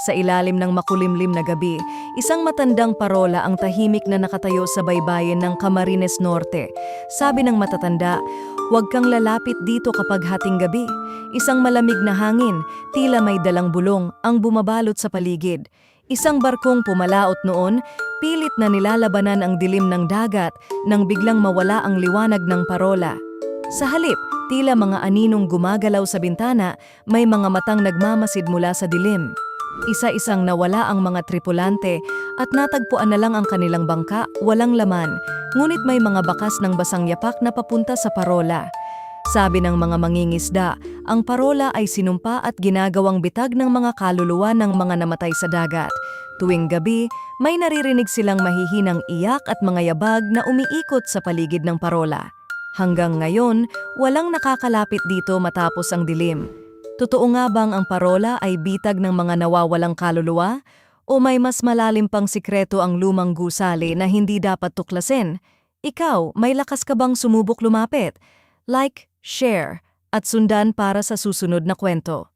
Sa ilalim ng makulimlim na gabi, isang matandang parola ang tahimik na nakatayo sa baybayin ng Camarines Norte. Sabi ng matatanda, "Huwag kang lalapit dito kapag hating gabi." Isang malamig na hangin, tila may dalang bulong, ang bumabalot sa paligid. Isang barkong pumalaot noon, pilit na nilalabanan ang dilim ng dagat nang biglang mawala ang liwanag ng parola. Sa halip, tila mga aninong gumagalaw sa bintana, may mga matang nagmamasid mula sa dilim. Isa-isang nawala ang mga tripulante at natagpuan na lang ang kanilang bangka, walang laman, ngunit may mga bakas ng basang yapak na papunta sa parola. Sabi ng mga mangingisda, ang parola ay sinumpa at ginagawang bitag ng mga kaluluwa ng mga namatay sa dagat. Tuwing gabi, may naririnig silang mahihinang iyak at mga yabag na umiikot sa paligid ng parola. Hanggang ngayon, walang nakakalapit dito matapos ang dilim. Totoo nga bang ang parola ay bitag ng mga nawawalang kaluluwa? O may mas malalim pang sikreto ang lumang gusali na hindi dapat tuklasin? Ikaw, may lakas ka bang sumubok lumapit? Like, share, at sundan para sa susunod na kwento.